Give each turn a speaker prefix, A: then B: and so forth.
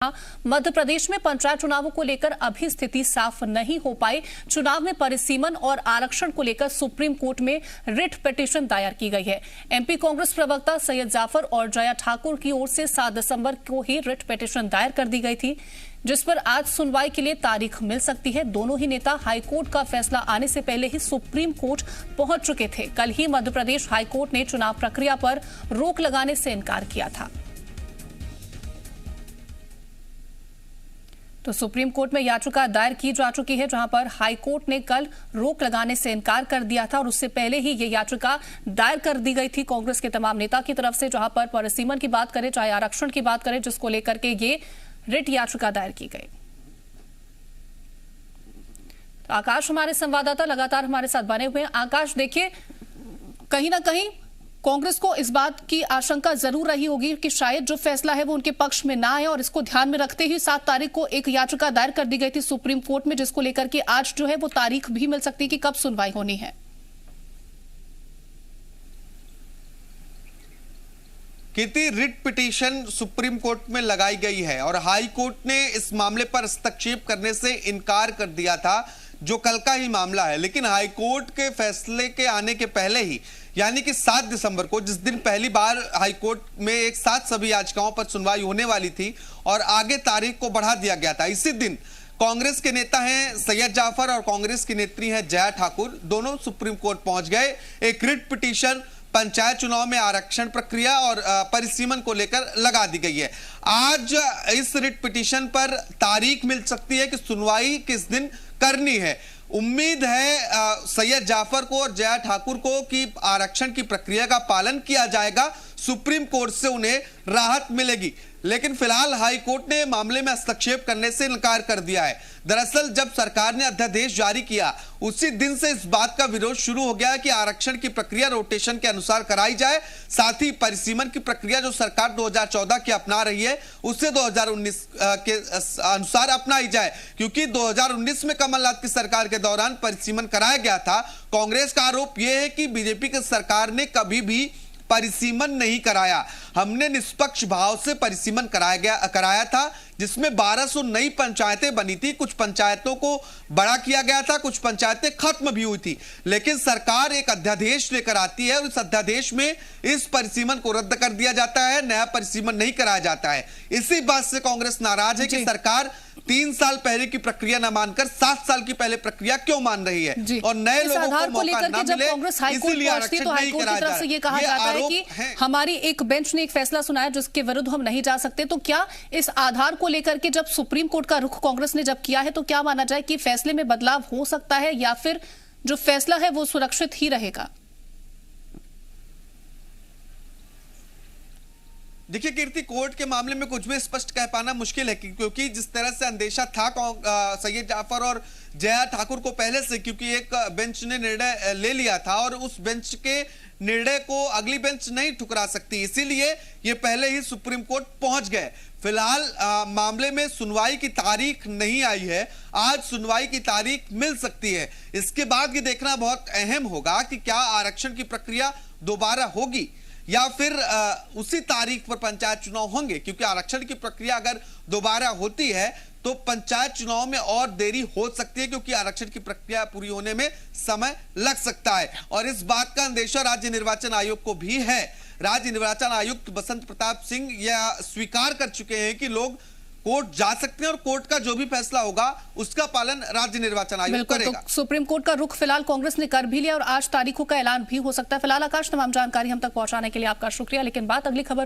A: मध्य प्रदेश में पंचायत चुनावों को लेकर अभी स्थिति साफ नहीं हो पाई। चुनाव में परिसीमन और आरक्षण को लेकर सुप्रीम कोर्ट में रिट पिटीशन दायर की गई है। एमपी कांग्रेस प्रवक्ता सैयद जाफर और जया ठाकुर की ओर से 7 दिसंबर को ही रिट पिटीशन दायर कर दी गई थी, जिस पर आज सुनवाई के लिए तारीख मिल सकती है। दोनों ही नेता हाईकोर्ट का फैसला आने से पहले ही सुप्रीम कोर्ट पहुंच चुके थे। कल ही मध्य प्रदेश हाईकोर्ट ने चुनाव प्रक्रिया पर रोक लगाने से इनकार किया था। तो सुप्रीम कोर्ट में याचिका दायर की जा चुकी है, जहां पर हाईकोर्ट ने कल रोक लगाने से इनकार कर दिया था और उससे पहले ही ये याचिका दायर कर दी गई थी कांग्रेस के तमाम नेता की तरफ से, जहां पर परिसीमन की बात करें चाहे आरक्षण की बात करें, जिसको लेकर के ये रिट याचिका दायर की गई। तो आकाश हमारे संवाददाता लगातार हमारे साथ बने हुए हैं। आकाश, देखिए कहीं ना कहीं कांग्रेस को इस बात की आशंका जरूर रही होगी कि शायद जो फैसला है वो उनके पक्ष में ना आए, और इसको ध्यान में रखते ही 7 तारीख को एक याचिका दायर कर दी गई थी सुप्रीम कोर्ट में, जिसको लेकर के आज जो है वो तारीख भी मिल सकती है कि कब सुनवाई होनी है।
B: कीर्ति, रिट पिटीशन सुप्रीम कोर्ट में लगाई गई है और हाई कोर्ट ने इस मामले पर हस्तक्षेप करने से इनकार कर दिया था, जो कल का ही मामला है। लेकिन हाई कोर्ट के फैसले के आने के पहले ही, यानी कि 7 दिसंबर को, जिस दिन पहली बार हाई कोर्ट में एक साथ सभी याचिकाओं पर सुनवाई होने वाली थी और आगे तारीख को बढ़ा दिया गया था, इसी दिन कांग्रेस के नेता हैं सैयद जाफर और कांग्रेस की नेत्री हैं जया ठाकुर, दोनों सुप्रीम कोर्ट पहुंच गए। एक रिट पिटीशन पंचायत चुनाव में आरक्षण प्रक्रिया और परिसीमन को लेकर लगा दी गई है। आज इस रिट पिटीशन पर तारीख मिल सकती है कि सुनवाई किस दिन करनी है। उम्मीद है सैयद जाफर को और जया ठाकुर को कि आरक्षण की प्रक्रिया का पालन किया जाएगा, सुप्रीम कोर्ट से उन्हें राहत मिलेगी। लेकिन फिलहाल हाई कोर्ट ने मामले में हस्तक्षेप करने से इनकार कर दिया है। दरअसल जब सरकार ने अध्यादेश जारी किया, उसी दिन से इस बात का विरोध शुरू हो गया कि आरक्षण की प्रक्रिया रोटेशन के अनुसार कराई जाए, साथ ही परिसीमन की प्रक्रिया जो सरकार 2014 की अपना रही है उससे 2019 के अनुसार अपनाई जाए, क्योंकि 2019 में कमलनाथ की सरकार के दौरान परिसीमन कराया गया था। कांग्रेस का आरोप यह है कि बीजेपी की सरकार ने कभी भी परिसीमन नहीं कराया। हमने निष्पक्ष भाव से परिसीमन कराया था, जिसमें 1200 नई पंचायतें बनी थी। कुछ पंचायतों को बड़ा किया गया था, कुछ पंचायतें खत्म भी हुई थी। लेकिन सरकार एक अध्यादेश लेकर आती है और इस अध्यादेश में इस परिसीमन को रद्द कर दिया जाता है, नया परिसीमन नहीं कराया जाता है। इसी बात से कांग्रेस नाराज है कि सरकार 3 साल पहले की प्रक्रिया न मानकर 7 साल की पहले प्रक्रिया क्यों मान रही है और नए लोगों को मौका न मिले, इसीलिए आरक्षण नहीं कराया जा रहा है।
A: ये कहा जाता है कि हमारी एक बेंच ने एक फैसला सुनाया जिसके विरुद्ध हम नहीं जा सकते। तो क्या इस आधार को लेकर के जब सुप्रीम कोर्ट का रुख कांग्रेस ने जब किया है, तो क्या माना जाए कि फैसले में बदलाव हो सकता है या फिर जो फैसला है वो सुरक्षित ही रहेगा?
B: देखिए कीर्ति, कोर्ट के मामले में कुछ भी स्पष्ट कह पाना मुश्किल है, क्योंकि जिस तरह से अंदेशा था सैयद जाफर और जया ठाकुर को पहले से, क्योंकि एक बेंच ने निर्णय ले लिया था और उस बेंच के निर्णय को अगली बेंच नहीं ठुकरा सकती, इसीलिए ये पहले ही सुप्रीम कोर्ट पहुंच गए। फिलहाल मामले में सुनवाई की तारीख नहीं आई है, आज सुनवाई की तारीख मिल सकती है। इसके बाद ये देखना बहुत अहम होगा कि क्या आरक्षण की प्रक्रिया दोबारा होगी या फिर उसी तारीख पर पंचायत चुनाव होंगे, क्योंकि आरक्षण की प्रक्रिया अगर दोबारा होती है तो पंचायत चुनाव में और देरी हो सकती है, क्योंकि आरक्षण की प्रक्रिया पूरी होने में समय लग सकता है। और इस बात का अंदेशा राज्य निर्वाचन आयोग को भी है। राज्य निर्वाचन आयुक्त बसंत प्रताप सिंह यह स्वीकार कर चुके हैं कि लोग कोर्ट जा सकते हैं और कोर्ट का जो भी फैसला होगा उसका पालन राज्य निर्वाचन आयोग करेगा।
A: तो सुप्रीम कोर्ट का रुख फिलहाल कांग्रेस ने कर भी लिया और आज तारीखों का ऐलान भी हो सकता है। फिलहाल आकाश, तमाम जानकारी हम तक पहुंचाने के लिए आपका शुक्रिया। लेकिन बात अगली खबर